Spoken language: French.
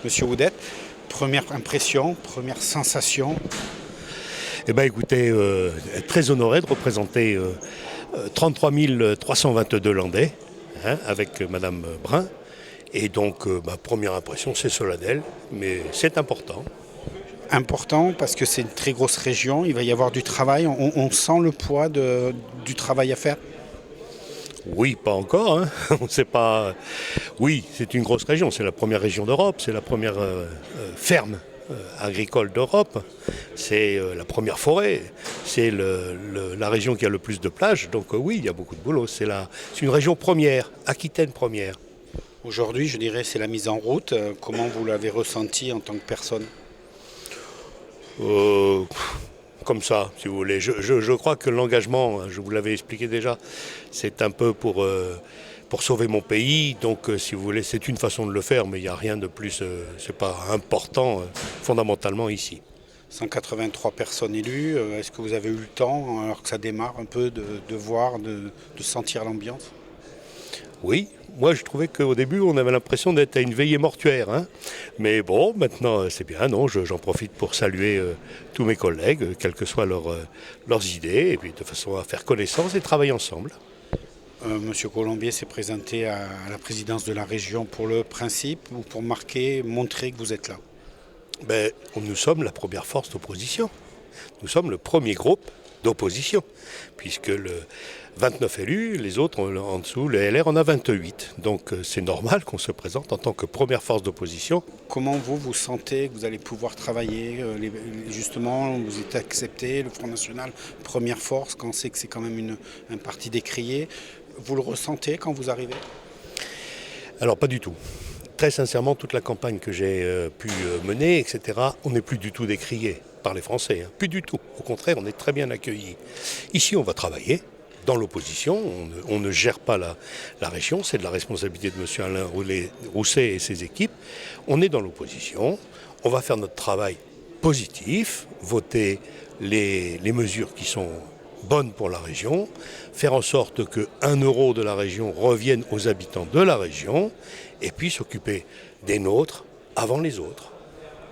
Monsieur Oudette, première impression, première sensation. Eh bien écoutez, très honoré de représenter 33 322 Landais, avec Madame Brun. Et donc ma première impression c'est solennel, mais c'est important. Important parce que c'est une très grosse région, il va y avoir du travail, on sent le poids du travail à faire. Oui, pas encore, hein. On sait pas. Oui, c'est une grosse région, c'est la première région d'Europe, c'est la première ferme agricole d'Europe, c'est la première forêt, c'est la région qui a le plus de plages, donc oui, il y a beaucoup de boulot. C'est une région première, Aquitaine première. Aujourd'hui, je dirais, c'est la mise en route. Comment vous l'avez ressenti en tant que personne? Euh, Comme ça, si vous voulez. Je crois que l'engagement, je vous l'avais expliqué déjà, c'est un peu pour sauver mon pays. Donc, si vous voulez, c'est une façon de le faire, mais il n'y a rien de plus, c'est pas important fondamentalement ici. 183 personnes élues, est-ce que vous avez eu le temps, alors que ça démarre un peu, de voir, de sentir l'ambiance? Oui, moi je trouvais qu'au début on avait l'impression d'être à une veillée mortuaire, hein. Mais bon, maintenant c'est bien, non, j'en profite pour saluer tous mes collègues, quelles que soient leurs idées, et puis de façon à faire connaissance et travailler ensemble. Monsieur Colombier s'est présenté à la présidence de la région pour le principe ou pour marquer, montrer que vous êtes là? Ben, nous sommes la première force d'opposition. Nous sommes le premier groupe d'opposition, puisque le 29 élus, les autres en dessous, le LR en a 28. Donc c'est normal qu'on se présente en tant que première force d'opposition. Comment vous sentez que vous allez pouvoir travailler justement, vous êtes accepté, le Front National, première force, quand on sait que c'est quand même un parti décrié. Vous le ressentez quand vous arrivez? Alors pas du tout. Très sincèrement, toute la campagne que j'ai pu mener, etc., on n'est plus du tout décrié par les Français. Plus du tout. Au contraire, on est très bien accueillis. Ici, on va travailler dans l'opposition. On ne gère pas la région. C'est de la responsabilité de M. Alain Rousset et ses équipes. On est dans l'opposition. On va faire notre travail positif, voter les mesures qui sont bonnes pour la région, faire en sorte que 1 euro de la région revienne aux habitants de la région, et puis s'occuper des nôtres avant les autres.